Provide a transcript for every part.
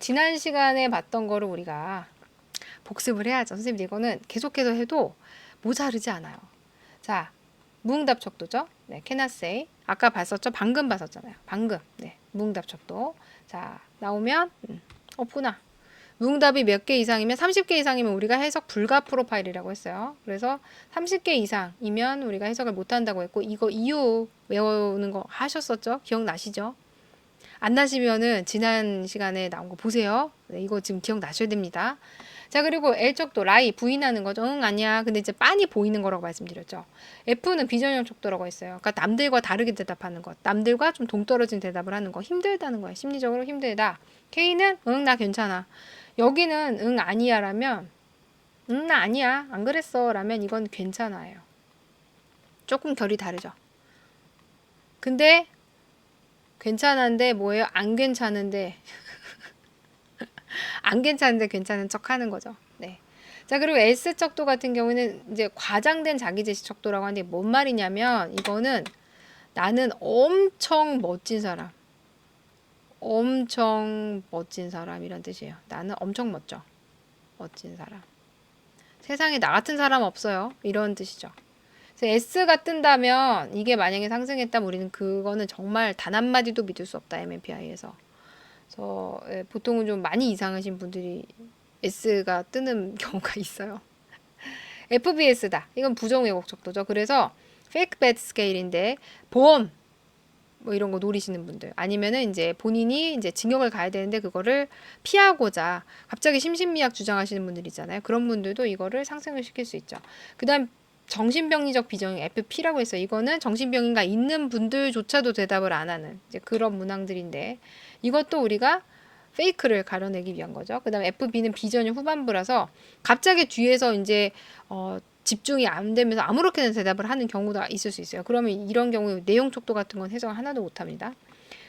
지난 시간에 봤던 거를 우리가 복습을 해야죠. 선생님 이거는 계속해서 해도 모자르지 않아요. 자, 무응답 척도죠. 네, cannot say. 아까 봤었죠? 방금 봤었잖아요. 방금. 네, 무응답 척도. 자, 나오면 없구나. 무응답이 몇 개 이상이면 30개 이상이면 우리가 해석 불가 프로파일이라고 했어요. 그래서 30개 이상이면 우리가 해석을 못 한다고 했고 이거 이유 외우는 거 하셨었죠? 기억나시죠? 안 나시면은 지난 시간에 나온 거 보세요. 네, 이거 지금 기억나셔야 됩니다. 자, 그리고 L쪽도 라이 부인하는 거죠. 응, 아니야. 근데 이제 빤히 보이는 거라고 말씀드렸죠. F는 비전형 척도라고 했어요. 그러니까 남들과 다르게 대답하는 것. 남들과 좀 동떨어진 대답을 하는 거. 힘들다는 거예요. 심리적으로 힘들다. K는 응, 나 괜찮아. 여기는 응, 아니야 라면 응, 나 아니야. 안 그랬어 라면 이건 괜찮아요. 조금 결이 다르죠. 근데 괜찮은데 뭐예요? 안 괜찮은데 안 괜찮은데 괜찮은 척 하는 거죠. 네. 자, 그리고 S 척도 같은 경우는 이제 과장된 자기제시 척도라고 하는데 뭔 말이냐면 이거는 나는 엄청 멋진 사람. 엄청 멋진 사람이란 뜻이에요. 나는 엄청 멋져. 멋진 사람. 세상에 나 같은 사람 없어요. 이런 뜻이죠. 그래서 S가 뜬다면 이게 만약에 상승했다면 우리는 그거는 정말 단 한마디도 믿을 수 없다. MMPI에서. 그래서 보통은 좀 많이 이상하신 분들이 S가 뜨는 경우가 있어요. FBS다. 이건 부정 왜곡 척도죠. 그래서 fake bad scale인데 보험 뭐 이런 거 노리시는 분들 아니면은 이제 본인이 이제 징역을 가야 되는데 그거를 피하고자 갑자기 심신미약 주장하시는 분들 있잖아요. 그런 분들도 이거를 상승을 시킬 수 있죠. 그다음 정신병리적 비정형 FP라고 했어요. 이거는 정신병인가 있는 분들조차도 대답을 안 하는 이제 그런 문항들인데 이것도 우리가 페이크를 가려내기 위한 거죠. 그다음에 FB는 비전형 후반부라서 갑자기 뒤에서 이제 집중이 안 되면서 아무렇게나 대답을 하는 경우가 있을 수 있어요. 그러면 이런 경우에 내용 촉도 같은 건 해석 하나도 못 합니다.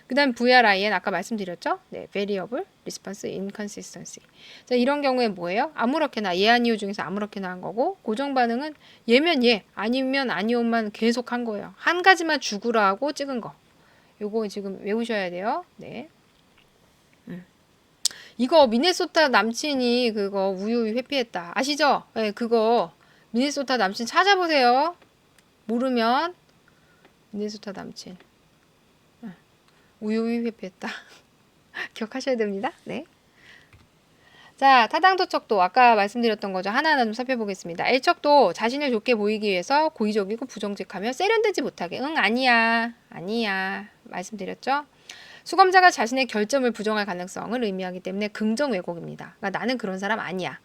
그다음 VRIN 아까 말씀드렸죠? 네, Variable Response Inconsistency. 자, 이런 경우에 뭐예요? 아무렇게나 예 아니요 중에서 아무렇게나 한 거고 고정 반응은 예면 예, 아니면 아니요만 계속 한 거예요. 한 가지만 죽으라 하고 찍은 거. 요거 지금 외우셔야 돼요. 네. 이거 미네소타 남친이 그거 우유우유 회피했다. 아시죠? 네, 그거 미네소타 남친 찾아보세요. 모르면 미네소타 남친 우유우유 회피했다. 기억하셔야 됩니다. 네. 자, 타당도 척도 아까 말씀드렸던 거죠. 하나하나 좀 살펴보겠습니다. L척도 자신을 좋게 보이기 위해서 고의적이고 부정직하며 세련되지 못하게 응 아니야 아니야 말씀드렸죠. 수검자가 자신의 결점을 부정할 가능성을 의미하기 때문에 긍정 왜곡입니다. 그러니까 나는 그런 사람 아니야.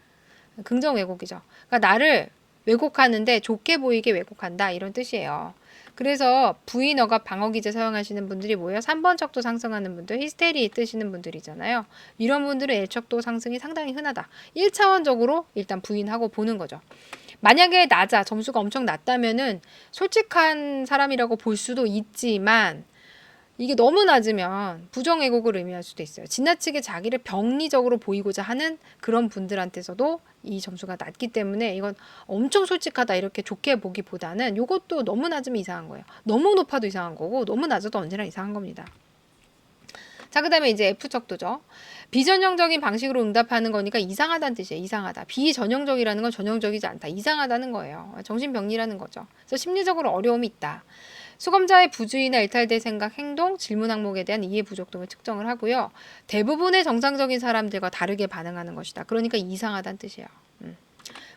긍정 왜곡이죠. 그러니까 나를 왜곡하는데 좋게 보이게 왜곡한다 이런 뜻이에요. 그래서 부인어가 방어기제 사용하시는 분들이 뭐예요? 3번 척도 상승하는 분들, 히스테리 뜨시는 분들이잖아요. 이런 분들은 L척도 상승이 상당히 흔하다. 1차원적으로 일단 부인하고 보는 거죠. 만약에 낮아, 점수가 엄청 낮다면은 솔직한 사람이라고 볼 수도 있지만 이게 너무 낮으면 부정애국을 의미할 수도 있어요. 지나치게 자기를 병리적으로 보이고자 하는 그런 분들한테서도 이 점수가 낮기 때문에 이건 엄청 솔직하다 이렇게 좋게 보기보다는 이것도 너무 낮으면 이상한 거예요. 너무 높아도 이상한 거고 너무 낮아도 언제나 이상한 겁니다. 자, 그 다음에 이제 F척도죠. 비전형적인 방식으로 응답하는 거니까 이상하다는 뜻이에요. 이상하다. 비전형적이라는 건 전형적이지 않다. 이상하다는 거예요. 정신병리라는 거죠. 그래서 심리적으로 어려움이 있다. 수검자의 부주의나 일탈될 생각, 행동, 질문 항목에 대한 이해 부족 등을 측정을 하고요. 대부분의 정상적인 사람들과 다르게 반응하는 것이다. 그러니까 이상하다는 뜻이에요.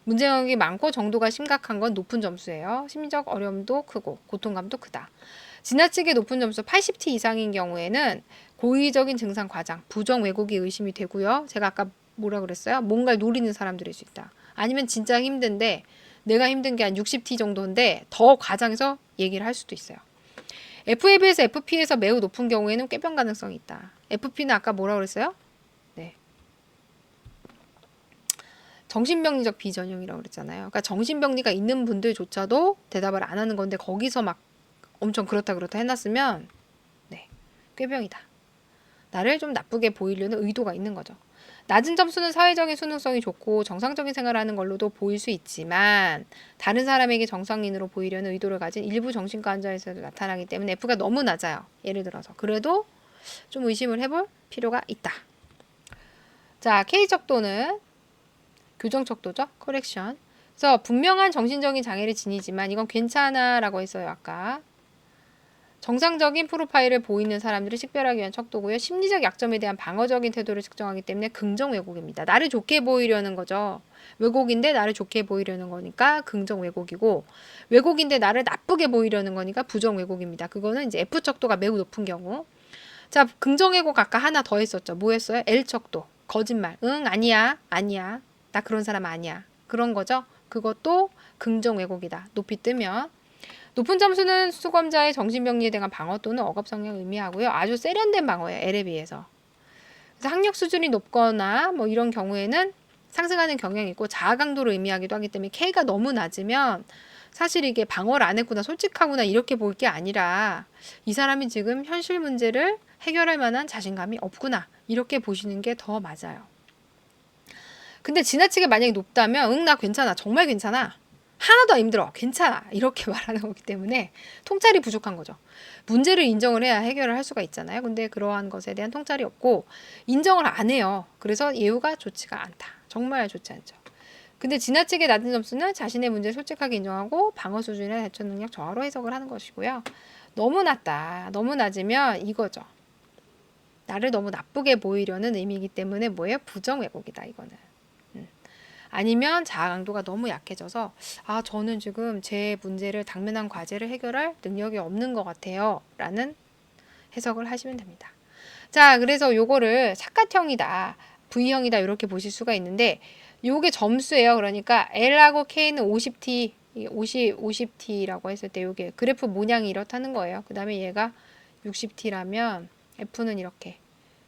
문제점이 많고 정도가 심각한 건 높은 점수예요. 심리적 어려움도 크고 고통감도 크다. 지나치게 높은 점수 80T 이상인 경우에는 고의적인 증상 과장, 부정 왜곡이 의심이 되고요. 제가 아까 뭐라 그랬어요? 뭔가를 노리는 사람들일 수 있다. 아니면 진짜 힘든데 내가 힘든 게 한 60T 정도인데 더 과장해서 얘기를 할 수도 있어요. F에 비해서 FP에서 매우 높은 경우에는 꾀병 가능성이 있다. FP는 아까 뭐라 그랬어요? 네. 정신병리적 비전형이라고 그랬잖아요. 그러니까 정신병리가 있는 분들조차도 대답을 안 하는 건데 거기서 막 엄청 그렇다 해놨으면 네, 꾀병이다. 나를 좀 나쁘게 보이려는 의도가 있는 거죠. 낮은 점수는 사회적인 수능성이 좋고 정상적인 생활을 하는 걸로도 보일 수 있지만 다른 사람에게 정상인으로 보이려는 의도를 가진 일부 정신과 환자에서도 나타나기 때문에 F가 너무 낮아요. 예를 들어서 그래도 좀 의심을 해볼 필요가 있다. 자, K 척도는 교정 척도죠. 커렉션. 그래서 분명한 정신적인 장애를 지니지만 이건 괜찮아라고 했어요. 아까. 정상적인 프로파일을 보이는 사람들을 식별하기 위한 척도고요. 심리적 약점에 대한 방어적인 태도를 측정하기 때문에 긍정 왜곡입니다. 나를 좋게 보이려는 거죠. 왜곡인데 나를 좋게 보이려는 거니까 긍정 왜곡이고, 왜곡인데 나를 나쁘게 보이려는 거니까 부정 왜곡입니다. 그거는 이제 F 척도가 매우 높은 경우. 자, 긍정 왜곡 아까 하나 더 했었죠. 뭐 했어요? L 척도. 거짓말. 응, 아니야. 아니야. 나 그런 사람 아니야. 그런 거죠. 그것도 긍정 왜곡이다. 높이 뜨면. 높은 점수는 수검자의 정신병리에 대한 방어 또는 억압 성향을 의미하고요. 아주 세련된 방어예요. L에 비해서. 그래서 학력 수준이 높거나 뭐 이런 경우에는 상승하는 경향이 있고 자아 강도를 의미하기도 하기 때문에 K가 너무 낮으면 사실 이게 방어를 안 했구나, 솔직하구나 이렇게 볼 게 아니라 이 사람이 지금 현실 문제를 해결할 만한 자신감이 없구나 이렇게 보시는 게 더 맞아요. 근데 지나치게 만약에 높다면 응, 나 괜찮아. 정말 괜찮아. 하나도 안 힘들어. 괜찮아. 이렇게 말하는 거기 때문에 통찰이 부족한 거죠. 문제를 인정을 해야 해결을 할 수가 있잖아요. 근데 그러한 것에 대한 통찰이 없고 인정을 안 해요. 그래서 예후가 좋지가 않다. 정말 좋지 않죠. 근데 지나치게 낮은 점수는 자신의 문제를 솔직하게 인정하고 방어 수준이나 대처 능력 저하로 해석을 하는 것이고요. 너무 낮다. 너무 낮으면 이거죠. 나를 너무 나쁘게 보이려는 의미이기 때문에 뭐예요? 부정 왜곡이다. 이거는. 아니면 자아 강도가 너무 약해져서 아 저는 지금 제 문제를 당면한 과제를 해결할 능력이 없는 것 같아요 라는 해석을 하시면 됩니다. 자, 그래서 요거를 사각형이다 V형이다 이렇게 보실 수가 있는데 요게 점수예요. 그러니까 L하고 K는 50T 50T라고 했을 때 요게 그래프 모양이 이렇다는 거예요. 그 다음에 얘가 60T라면 F는 이렇게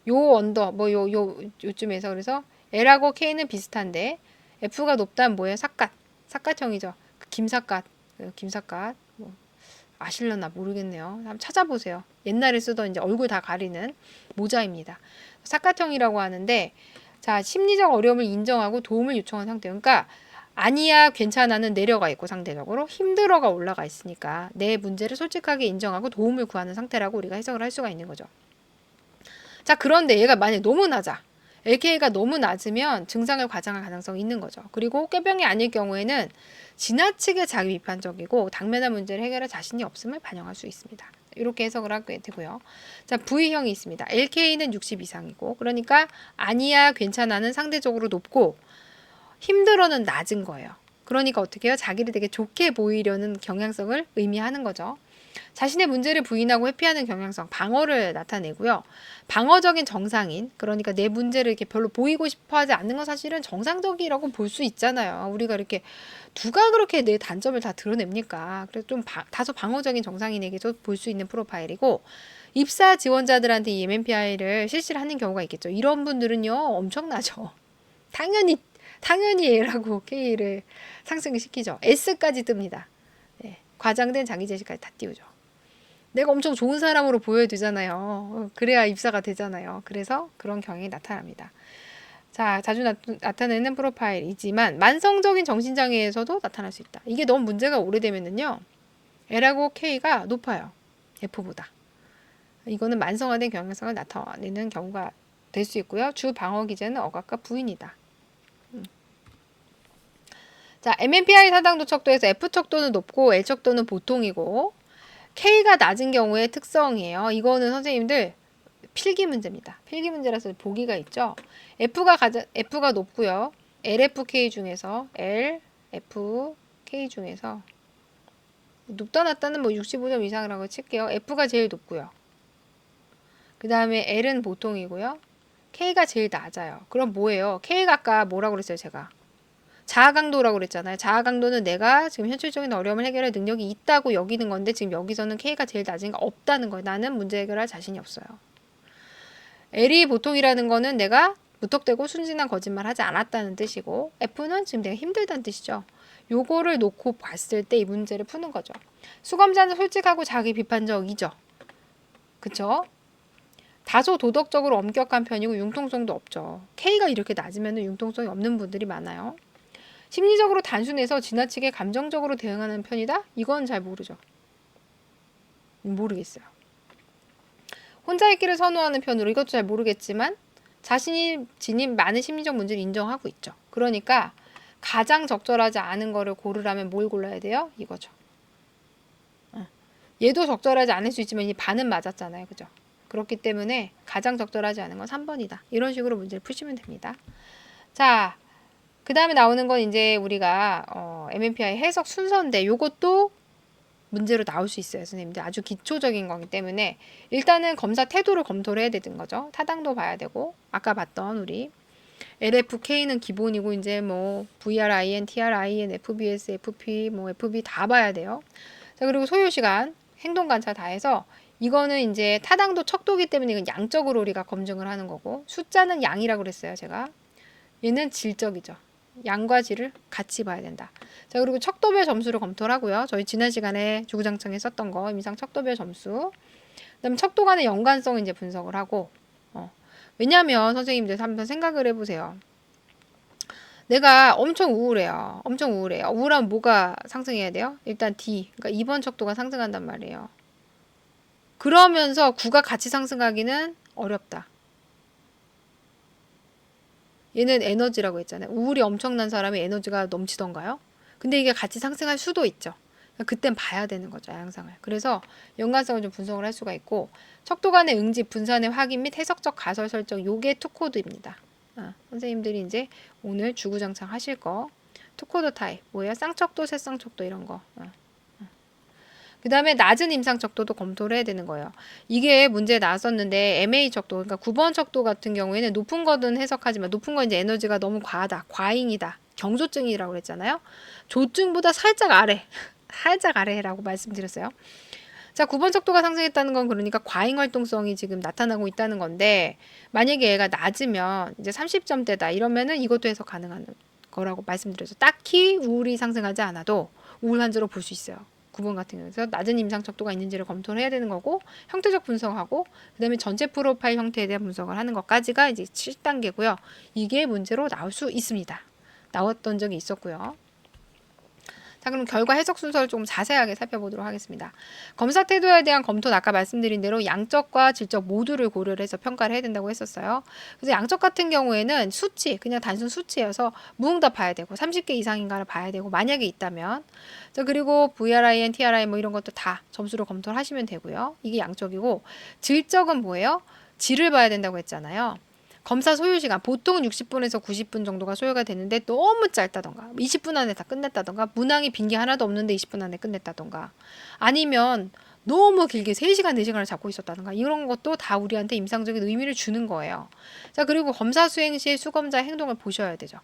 요 언더 뭐 요쯤에서 그래서 L하고 K는 비슷한데 F가 높다면 뭐예요? 삿갓형이죠. 그 김삿갓, 김삿갓. 뭐 아실려나 모르겠네요. 한번 찾아보세요. 옛날에 쓰던 이제 얼굴 다 가리는 모자입니다. 삿갓형이라고 하는데, 자, 심리적 어려움을 인정하고 도움을 요청한 상태. 그러니까 아니야, 괜찮아는 내려가 있고 상대적으로 힘들어가 올라가 있으니까 내 문제를 솔직하게 인정하고 도움을 구하는 상태라고 우리가 해석을 할 수가 있는 거죠. 자, 그런데 얘가 만약에 너무 낮아. LK가 너무 낮으면 증상을 과장할 가능성이 있는 거죠. 그리고 꾀병이 아닐 경우에는 지나치게 자기 비판적이고 당면한 문제를 해결할 자신이 없음을 반영할 수 있습니다. 이렇게 해석을 하게 되고요. 자, V형이 있습니다. LK는 60 이상이고 그러니까 아니야 괜찮아는 상대적으로 높고 힘들어는 낮은 거예요. 그러니까 어떻게 해요? 자기를 되게 좋게 보이려는 경향성을 의미하는 거죠. 자신의 문제를 부인하고 회피하는 경향성, 방어를 나타내고요. 방어적인 정상인, 그러니까 내 문제를 이렇게 별로 보이고 싶어 하지 않는 건 사실은 정상적이라고 볼 수 있잖아요. 우리가 이렇게 누가 그렇게 내 단점을 다 드러냅니까? 그래서 좀 다소 방어적인 정상인에게도 볼 수 있는 프로파일이고, 입사 지원자들한테 이 MMPI를 실시를 하는 경우가 있겠죠. 이런 분들은요, 엄청나죠. 당연히 A라고 K를 상승시키죠. S까지 뜹니다. 네, 과장된 자기 제시까지 다 띄우죠. 내가 엄청 좋은 사람으로 보여야 되잖아요. 그래야 입사가 되잖아요. 그래서 그런 경향이 나타납니다. 자, 자주 나타내는 프로파일이지만 만성적인 정신장애에서도 나타날 수 있다. 이게 너무 문제가 오래되면은요. L하고 K가 높아요. F보다. 이거는 만성화된 경향성을 나타내는 경우가 될 수 있고요. 주 방어 기제는 억압과 부인이다. 자, MMPI 사당도 척도에서 F 척도는 높고 L 척도는 보통이고 K가 낮은 경우의 특성이에요. 이거는 선생님들 필기 문제입니다. 필기 문제라서 보기가 있죠. F가 높고요. LFK 중에서 LFK 중에서 높다 낮다는 뭐 65점 이상이라고 칠게요. F가 제일 높고요. 그 다음에 L은 보통이고요. K가 제일 낮아요. 그럼 뭐예요? K가 아까 뭐라고 그랬어요, 제가? 자아 강도라고 그랬잖아요. 자아 강도는 내가 지금 현실적인 어려움을 해결할 능력이 있다고 여기는 건데 지금 여기서는 K가 제일 낮으니까 없다는 거예요. 나는 문제 해결할 자신이 없어요. L이 보통이라는 거는 내가 무턱대고 순진한 거짓말 하지 않았다는 뜻이고 F는 지금 내가 힘들다는 뜻이죠. 요거를 놓고 봤을 때 이 문제를 푸는 거죠. 수검자는 솔직하고 자기 비판적이죠. 그쵸? 다소 도덕적으로 엄격한 편이고 융통성도 없죠. K가 이렇게 낮으면 융통성이 없는 분들이 많아요. 심리적으로 단순해서 지나치게 감정적으로 대응하는 편이다? 이건 잘 모르죠. 모르겠어요. 혼자 있기를 선호하는 편으로 이것도 잘 모르겠지만 자신이 지닌 많은 심리적 문제를 인정하고 있죠. 그러니까 가장 적절하지 않은 거를 고르라면 뭘 골라야 돼요? 이거죠. 얘도 적절하지 않을 수 있지만 이 반은 맞았잖아요. 그죠? 그렇기 때문에 가장 적절하지 않은 건 3번이다. 이런 식으로 문제를 푸시면 됩니다. 자, 그 다음에 나오는 건 이제 우리가 MMPI 해석 순서인데 요것도 문제로 나올 수 있어요. 선생님들 아주 기초적인 거기 때문에 일단은 검사 태도를 검토를 해야 되는 거죠. 타당도 봐야 되고 아까 봤던 우리 LFK는 기본이고 이제 뭐 VRIN, TRIN, FBS, FP, 뭐 FB 다 봐야 돼요. 자, 그리고 소요 시간, 행동 관찰 다 해서 이거는 이제 타당도 척도기 때문에 이건 양적으로 우리가 검증을 하는 거고 숫자는 양이라고 그랬어요, 제가. 얘는 질적이죠. 양과 질을 같이 봐야 된다. 자, 그리고 척도별 점수를 검토를 하고요. 저희 지난 시간에 주구장창에 썼던 거 임상 척도별 점수. 그다음에 척도 간의 연관성 이제 분석을 하고 왜냐하면 선생님들 한번 생각을 해보세요. 내가 엄청 우울해요. 엄청 우울해요. 우울하면 뭐가 상승해야 돼요? 일단 D. 그러니까 2번 척도가 상승한단 말이에요. 그러면서 9가 같이 상승하기는 어렵다. 얘는 에너지라고 했잖아요. 우울이 엄청난 사람이 에너지가 넘치던가요? 근데 이게 같이 상승할 수도 있죠. 그러니까 그땐 봐야 되는 거죠, 양상을. 그래서 연관성을 좀 분석을 할 수가 있고 척도 간의 응집, 분산의 확인 및 해석적 가설 설정 요게 투코드입니다. 선생님들이 이제 오늘 주구장창 하실 거 투코드 타입 뭐예요? 쌍척도, 새쌍척도 이런 거. 그 다음에 낮은 임상 척도도 검토를 해야 되는 거예요. 이게 문제에 나왔었는데 MA 척도, 그러니까 9번 척도 같은 경우에는 높은 거는 해석하지만 높은 거 이제 에너지가 너무 과하다, 과잉이다, 경조증이라고 그랬잖아요. 조증보다 살짝 아래, 살짝 아래라고 말씀드렸어요. 자, 9번 척도가 상승했다는 건 그러니까 과잉 활동성이 지금 나타나고 있다는 건데 만약에 얘가 낮으면 이제 30점대다 이러면은 이것도 해석 가능한 거라고 말씀드렸죠. 딱히 우울이 상승하지 않아도 우울 환자로 볼 수 있어요. 9번 같은 경우에서 낮은 임상 척도가 있는지를 검토를 해야 되는 거고 형태적 분석하고 그다음에 전체 프로파일 형태에 대한 분석을 하는 것까지가 이제 7단계고요. 이게 문제로 나올 수 있습니다. 나왔던 적이 있었고요. 자, 그럼 결과 해석 순서를 조금 자세하게 살펴보도록 하겠습니다. 검사 태도에 대한 검토는 아까 말씀드린 대로 양적과 질적 모두를 고려를 해서 평가를 해야 된다고 했었어요. 그래서 양적 같은 경우에는 수치, 그냥 단순 수치여서 무응답 봐야 되고 30개 이상인가를 봐야 되고 만약에 있다면 자, 그리고 VRIN, TRI 뭐 이런 것도 다 점수로 검토를 하시면 되고요. 이게 양적이고 질적은 뭐예요? 질을 봐야 된다고 했잖아요. 검사 소요 시간 보통은 60분에서 90분 정도가 소요가 되는데 너무 짧다던가 20분 안에 다 끝냈다던가 문항이 빈 게 하나도 없는데 20분 안에 끝냈다던가 아니면 너무 길게 3시간 4시간을 잡고 있었다던가 이런 것도 다 우리한테 임상적인 의미를 주는 거예요. 자, 그리고 검사 수행 시 수검자의 행동을 보셔야 되죠.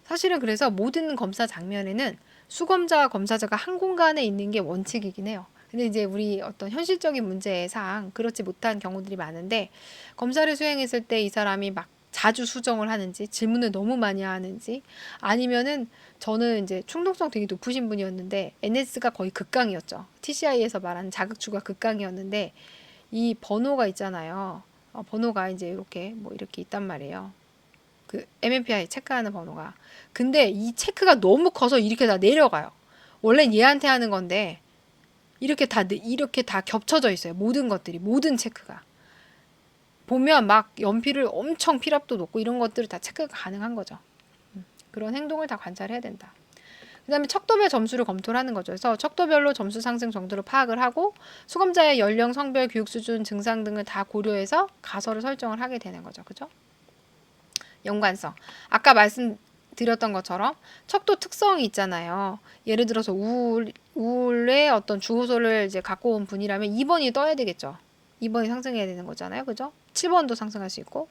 사실은 그래서 모든 검사 장면에는 수검자와 검사자가 한 공간에 있는 게 원칙이긴 해요. 근데 이제 우리 어떤 현실적인 문제상 그렇지 못한 경우들이 많은데 검사를 수행했을 때 이 사람이 막 자주 수정을 하는지 질문을 너무 많이 하는지 아니면은 저는 이제 충동성 되게 높으신 분이었는데 NS가 거의 극강이었죠. TCI에서 말하는 자극추가 극강이었는데 이 번호가 있잖아요. 번호가 이제 이렇게 뭐 이렇게 있단 말이에요. 그 MMPI 체크하는 번호가. 근데 이 체크가 너무 커서 이렇게 다 내려가요. 원래 얘한테 하는 건데 이렇게 다 겹쳐져 있어요. 모든 것들이 모든 체크가 보면 막 연필을 엄청 필압도 높고 이런 것들을 다 체크가 가능한 거죠. 그런 행동을 다 관찰해야 된다. 그 다음에 척도별 점수를 검토를 하는 거죠. 그래서 척도별로 점수 상승 정도를 파악을 하고 수검자의 연령, 성별, 교육 수준, 증상 등을 다 고려해서 가설을 설정을 하게 되는 거죠. 그죠? 연관성. 아까 말씀드렸던 것처럼 척도 특성이 있잖아요. 예를 들어서 우울의 어떤 주호소를 이제 갖고 온 분이라면 2번이 떠야 되겠죠. 2번이 상승해야 되는 거잖아요. 그죠? 7번도 상승할 수 있고.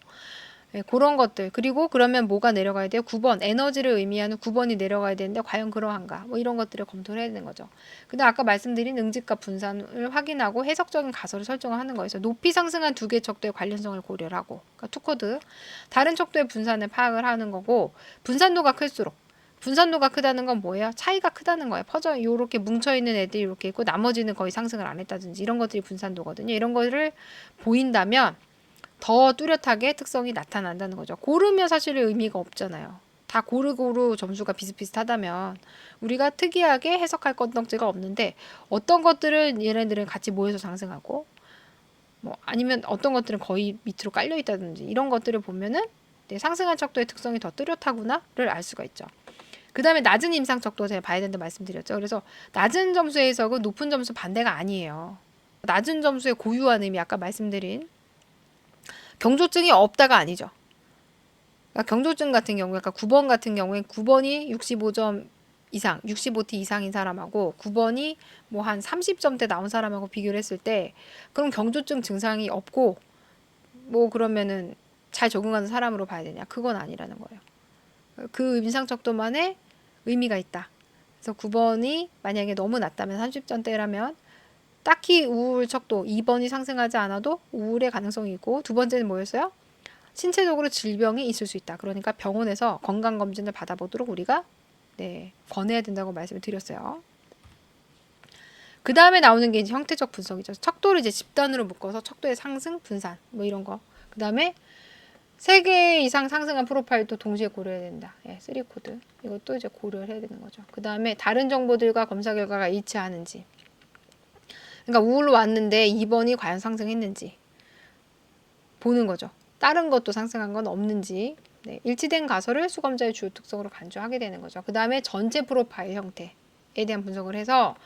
네, 그런 것들. 그리고 그러면 뭐가 내려가야 돼요? 9번. 에너지를 의미하는 9번이 내려가야 되는데 과연 그러한가? 뭐 이런 것들을 검토를 해야 되는 거죠. 근데 아까 말씀드린 응집과 분산을 확인하고 해석적인 가설을 설정을 하는 거예요. 그래서 높이 상승한 두 개의 척도의 관련성을 고려를 하고 그러니까 투코드. 다른 척도의 분산을 파악을 하는 거고 분산도가 클수록 분산도가 크다는 건 뭐예요? 차이가 크다는 거예요. 요렇게 뭉쳐있는 애들이 이렇게 있고 나머지는 거의 상승을 안 했다든지 이런 것들이 분산도거든요. 이런 거를 보인다면 더 뚜렷하게 특성이 나타난다는 거죠. 고르면 사실 의미가 없잖아요. 다 고르고루 점수가 비슷비슷하다면 우리가 특이하게 해석할 건덕지가 없는데 어떤 것들은 얘네들은 같이 모여서 상승하고 뭐 아니면 어떤 것들은 거의 밑으로 깔려 있다든지 이런 것들을 보면은 네, 상승한 척도의 특성이 더 뚜렷하구나를 알 수가 있죠. 그 다음에 낮은 임상 척도 제가 봐야 된다 말씀드렸죠. 그래서 낮은 점수의 해석은 높은 점수 반대가 아니에요. 낮은 점수의 고유한 의미 아까 말씀드린 경조증이 없다가 아니죠. 그러니까 경조증 같은 경우에 아까 9번 같은 경우에 9번이 65점 이상, 65T 이상인 사람하고 9번이 뭐 한 30점대 나온 사람하고 비교를 했을 때 그럼 경조증 증상이 없고 뭐 그러면은 잘 적응하는 사람으로 봐야 되냐? 그건 아니라는 거예요. 그 임상척도만의 의미가 있다. 그래서 9번이 만약에 너무 낮다면 30점대라면 딱히 우울 척도 2번이 상승하지 않아도 우울의 가능성이 있고 두 번째는 뭐였어요? 신체적으로 질병이 있을 수 있다. 그러니까 병원에서 건강검진을 받아보도록 우리가 네, 권해야 된다고 말씀을 드렸어요. 그 다음에 나오는 게 이제 형태적 분석이죠. 척도를 이제 집단으로 묶어서 척도의 상승, 분산 뭐 이런 거. 그 다음에 3개 이상 상승한 프로파일도 동시에 고려해야 된다. 예, 3코드. 이것도 이제 고려를 해야 되는 거죠. 그 다음에 다른 정보들과 검사 결과가 일치하는지. 그러니까 우울로 왔는데 2번이 과연 상승했는지 보는 거죠. 다른 것도 상승한 건 없는지. 네, 일치된 가설을 수검자의 주요 특성으로 간주하게 되는 거죠. 그 다음에 전체 프로파일 형태에 대한 분석을 해서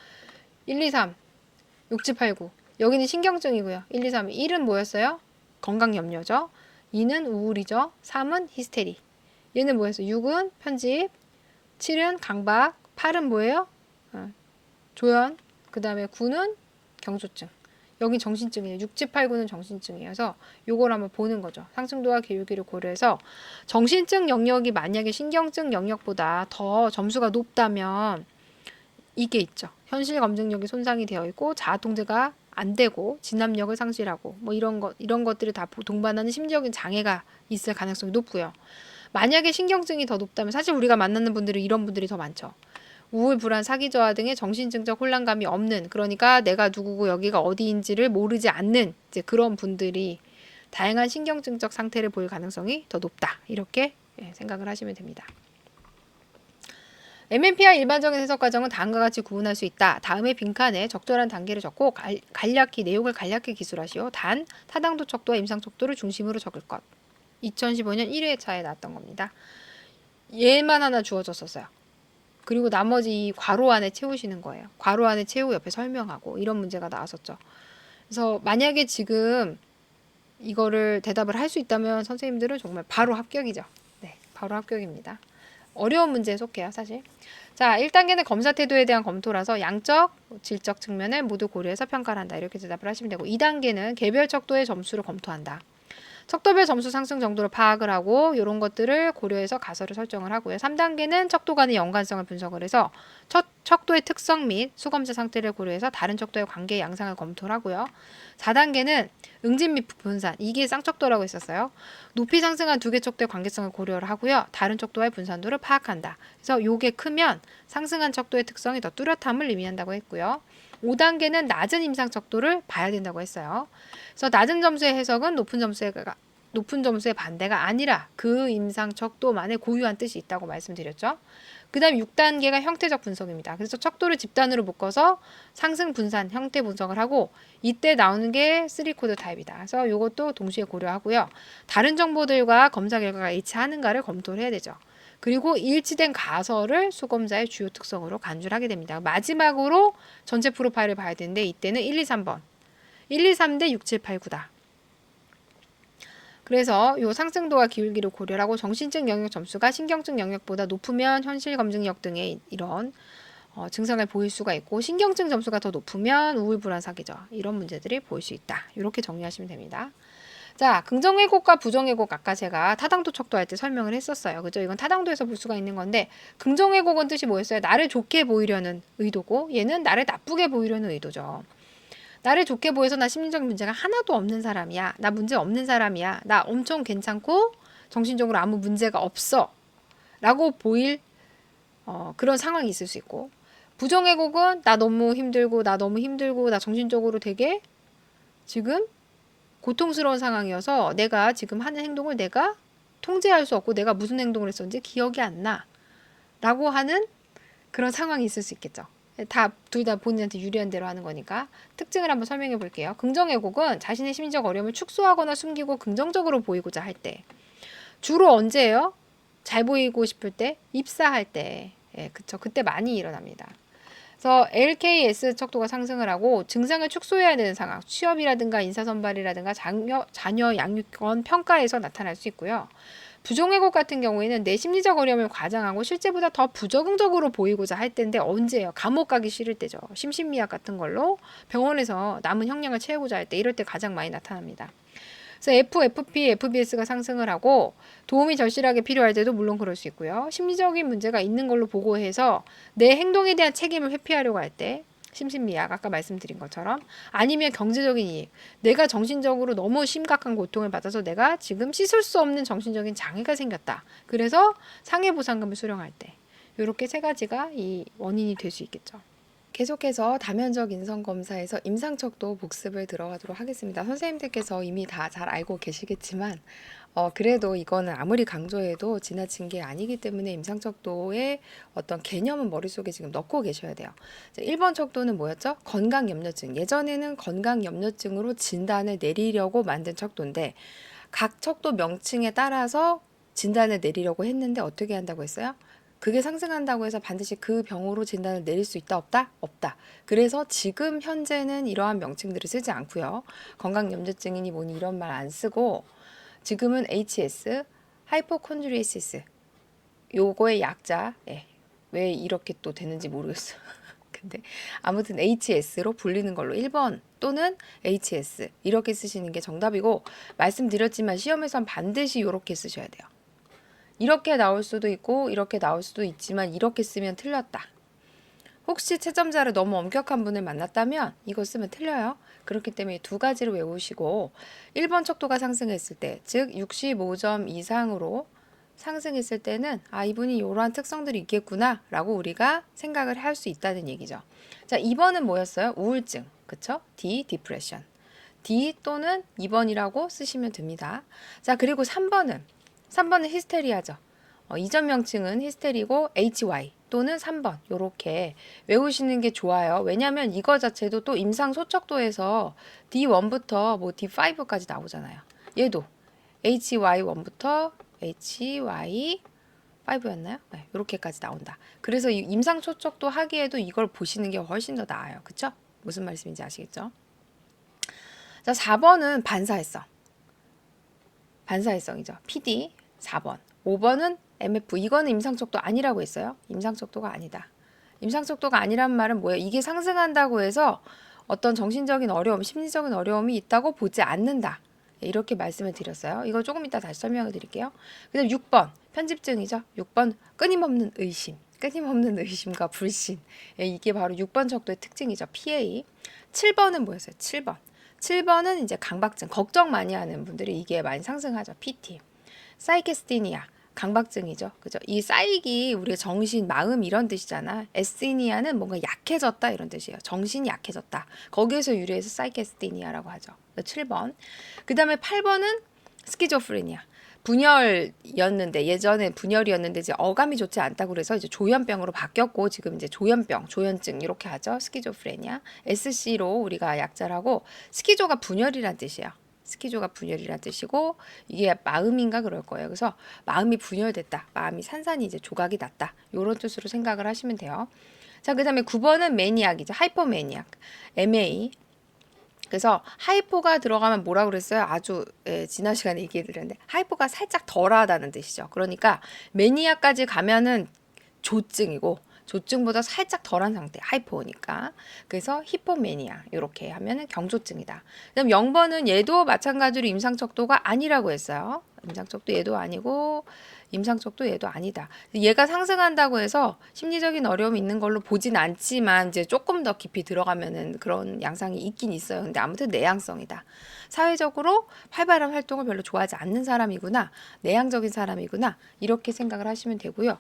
1, 2, 3, 6, 7, 8, 9. 여기는 신경증이고요. 1, 2, 3. 1은 뭐였어요? 건강염려죠. 2는 우울이죠. 3은 히스테리. 얘는 뭐였어요? 6은 편집. 7은 강박. 8은 뭐예요? 조현. 그 다음에 9는 경조증. 여기 정신증이에요. 6, 7, 8, 9는 정신증이어서 요걸 한번 보는 거죠. 상승도와 기울기를 고려해서 정신증 영역이 만약에 신경증 영역보다 더 점수가 높다면 이게 있죠. 현실 검증력이 손상이 되어 있고 자아 통제가 안 되고 진압력을 상실하고 뭐 이런 것들이 다 동반하는 심리적인 장애가 있을 가능성이 높고요. 만약에 신경증이 더 높다면 사실 우리가 만나는 분들은 이런 분들이 더 많죠. 우울, 불안, 사기 저하 등의 정신증적 혼란감이 없는 그러니까 내가 누구고 여기가 어디인지를 모르지 않는 이제 그런 분들이 다양한 신경증적 상태를 보일 가능성이 더 높다. 이렇게 생각을 하시면 됩니다. MMPI 일반적인 해석 과정은 다음과 같이 구분할 수 있다. 다음의 빈칸에 적절한 단계를 적고 간략히 내용을 간략히 기술하시오. 단 타당도 척도와 임상 척도를 중심으로 적을 것. 2015년 1회차에 나왔던 겁니다. 얘만 하나 주어졌었어요. 그리고 나머지 이 괄호 안에 채우시는 거예요. 괄호 안에 채우고 옆에 설명하고 이런 문제가 나왔었죠. 그래서 만약에 지금 이거를 대답을 할 수 있다면 선생님들은 정말 바로 합격이죠. 네, 바로 합격입니다. 어려운 문제에 속해요, 사실. 자, 1단계는 검사 태도에 대한 검토라서 양적, 질적 측면을 모두 고려해서 평가를 한다. 이렇게 대답을 하시면 되고 2단계는 개별 척도의 점수를 검토한다. 척도별 점수 상승 정도를 파악을 하고 이런 것들을 고려해서 가설을 설정을 하고요. 3단계는 척도 간의 연관성을 분석을 해서 척도의 특성 및 수검자 상태를 고려해서 다른 척도의 관계 양상을 검토를 하고요. 4단계는 응집 및 분산, 이게 쌍척도라고 했었어요. 높이 상승한 두 개 척도의 관계성을 고려를 하고요. 다른 척도와의 분산도를 파악한다. 그래서 요게 크면 상승한 척도의 특성이 더 뚜렷함을 의미한다고 했고요. 5단계는 낮은 임상 척도를 봐야 된다고 했어요. 그래서 낮은 점수의 해석은 높은 점수의 반대가 아니라 그 임상 척도만의 고유한 뜻이 있다고 말씀드렸죠. 그 다음 6단계가 형태적 분석입니다. 그래서 척도를 집단으로 묶어서 상승 분산 형태 분석을 하고 이때 나오는 게 3코드 타입이다. 그래서 이것도 동시에 고려하고요. 다른 정보들과 검사 결과가 일치하는가를 검토를 해야 되죠. 그리고 일치된 가설을 수검자의 주요 특성으로 간주를 하게 됩니다. 마지막으로 전체 프로파일을 봐야 되는데 이때는 1, 2, 3번. 1, 2, 3 대 6, 7, 8, 9다. 그래서 요 상승도와 기울기를 고려하고 정신증 영역 점수가 신경증 영역보다 높으면 현실 검증력 등의 이런 증상을 보일 수가 있고 신경증 점수가 더 높으면 우울, 불안, 사기죠. 이런 문제들이 보일 수 있다. 이렇게 정리하시면 됩니다. 자, 긍정 왜곡과 부정 왜곡 아까 제가 타당도 척도할 때 설명을 했었어요. 그죠? 이건 타당도에서 볼 수가 있는 건데 긍정 왜곡은 뜻이 뭐였어요? 나를 좋게 보이려는 의도고 얘는 나를 나쁘게 보이려는 의도죠. 나를 좋게 보여서 나 심리적 문제가 하나도 없는 사람이야. 나 문제 없는 사람이야. 나 엄청 괜찮고 정신적으로 아무 문제가 없어. 라고 보일 그런 상황이 있을 수 있고 부정 왜곡은 나 너무 힘들고 나 정신적으로 되게 지금 고통스러운 상황이어서 내가 지금 하는 행동을 내가 통제할 수 없고 내가 무슨 행동을 했었는지 기억이 안 나. 라고 하는 그런 상황이 있을 수 있겠죠. 다 둘 다 본인한테 유리한 대로 하는 거니까. 특징을 한번 설명해 볼게요. 긍정 왜곡은 자신의 심리적 어려움을 축소하거나 숨기고 긍정적으로 보이고자 할 때. 주로 언제예요? 잘 보이고 싶을 때, 입사할 때. 예, 그쵸. 그때 많이 일어납니다. 그래서 LKS 척도가 상승을 하고 증상을 축소해야 되는 상황, 취업이라든가 인사선발이라든가 자녀 양육권 평가에서 나타날 수 있고요. 부정왜곡 같은 경우에는 내 심리적 어려움을 과장하고 실제보다 더 부적응적으로 보이고자 할 때인데 언제예요? 감옥 가기 싫을 때죠. 심신미약 같은 걸로 병원에서 남은 형량을 채우고자 할 때 이럴 때 가장 많이 나타납니다. 그래서 FFP, FBS가 상승을 하고 도움이 절실하게 필요할 때도 물론 그럴 수 있고요. 심리적인 문제가 있는 걸로 보고해서 내 행동에 대한 책임을 회피하려고 할 때 심신미약 아까 말씀드린 것처럼 아니면 경제적인 이익 내가 정신적으로 너무 심각한 고통을 받아서 내가 지금 씻을 수 없는 정신적인 장애가 생겼다. 그래서 상해보상금을 수령할 때 이렇게 세 가지가 이 원인이 될 수 있겠죠. 계속해서 다면적 인성검사에서 임상척도 복습을 들어가도록 하겠습니다. 선생님들께서 이미 다 잘 알고 계시겠지만 그래도 이거는 아무리 강조해도 지나친 게 아니기 때문에 임상척도의 어떤 개념은 머릿속에 지금 넣고 계셔야 돼요. 1번 척도는 뭐였죠? 건강염려증. 예전에는 건강염려증으로 진단을 내리려고 만든 척도인데 각 척도 명칭에 따라서 진단을 내리려고 했는데 어떻게 한다고 했어요? 그게 상승한다고 해서 반드시 그 병으로 진단을 내릴 수 있다 없다? 없다. 그래서 지금 현재는 이러한 명칭들을 쓰지 않고요. 건강염려증이니 뭐니 이런 말 안 쓰고 지금은 HS, 하이포콘드리시스 요거의 약자. 예. 왜 이렇게 또 되는지 모르겠어요. 근데 아무튼 HS로 불리는 걸로 1번 또는 HS 이렇게 쓰시는 게 정답이고 말씀드렸지만 시험에선 반드시 이렇게 쓰셔야 돼요. 이렇게 나올 수도 있고 이렇게 나올 수도 있지만 이렇게 쓰면 틀렸다. 혹시 채점자를 너무 엄격한 분을 만났다면 이거 쓰면 틀려요. 그렇기 때문에 두 가지를 외우시고 1번 척도가 상승했을 때, 즉 65점 이상으로 상승했을 때는 아 이분이 이러한 특성들이 있겠구나 라고 우리가 생각을 할 수 있다는 얘기죠. 자 2번은 뭐였어요? 우울증. 그쵸? D, 디프레션. D 또는 2번이라고 쓰시면 됩니다. 자 그리고 3번은 히스테리아죠. 이전 명칭은 히스테리고 HY 또는 3번 요렇게 외우시는 게 좋아요. 왜냐하면 이거 자체도 또 임상 소척도에서 D1부터 뭐 D5까지 나오잖아요. 얘도 HY1부터 HY5였나요? 네, 이렇게까지 나온다. 그래서 이 임상 소척도 하기에도 이걸 보시는 게 훨씬 더 나아요. 그쵸? 무슨 말씀인지 아시겠죠? 자, 4번은 반사회성이죠. PD 4번. 5번은 MF. 이거는 임상척도 아니라고 했어요. 임상척도가 아니다. 임상척도가 아니란 말은 뭐예요? 이게 상승한다고 해서 어떤 정신적인 어려움, 심리적인 어려움이 있다고 보지 않는다. 이렇게 말씀을 드렸어요. 이거 조금 이따 다시 설명을 드릴게요. 그 다음 6번 편집증이죠. 6번 끊임없는 의심과 불신. 이게 바로 6번 척도의 특징이죠. PA. 7번은 뭐였어요? 7번은 이제 강박증, 걱정 많이 하는 분들이 이게 많이 상승하죠. PT. 사이케스티니아, 강박증이죠. 그죠? 이 사이기 우리의 정신, 마음 이런 뜻이잖아. 에스티니아는 뭔가 약해졌다 이런 뜻이에요. 정신이 약해졌다. 거기에서 유래해서 사이케스티니아라고 하죠. 7번. 그 다음에 8번은 스키조프레니아. 분열이었는데 예전에 분열이었는데 이제 어감이 좋지 않다고 그래서 이제 조현병으로 바뀌었고 지금 이제 조현병, 조현증 이렇게 하죠. 스키조프레니아. SC로 우리가 약자를 하고 스키조가 분열이란 뜻이에요. 스키조가 분열이란 뜻이고 이게 마음인가 그럴 거예요. 그래서 마음이 분열됐다. 마음이 산산이 이제 조각이 났다. 이런 뜻으로 생각을 하시면 돼요. 자, 그다음에 9번은 매니악이죠. 하이퍼매니악. MA. 그래서 하이포가 들어가면 뭐라 그랬어요? 아주 지난 시간에 얘기해 드렸는데 하이포가 살짝 덜하다는 뜻이죠. 그러니까 매니아까지 가면은 조증이고 조증보다 살짝 덜한 상태 하이포니까 그래서 히포매니아 이렇게 하면은 경조증이다. 그다음 0번은 얘도 마찬가지로 임상척도가 아니라고 했어요. 임상척도 얘도 아니고 임상척도 얘도 아니다. 얘가 상승한다고 해서 심리적인 어려움이 있는 걸로 보진 않지만 이제 조금 더 깊이 들어가면은 그런 양상이 있긴 있어요. 근데 아무튼 내향성이다. 사회적으로 활발한 활동을 별로 좋아하지 않는 사람이구나. 내향적인 사람이구나. 이렇게 생각을 하시면 되고요.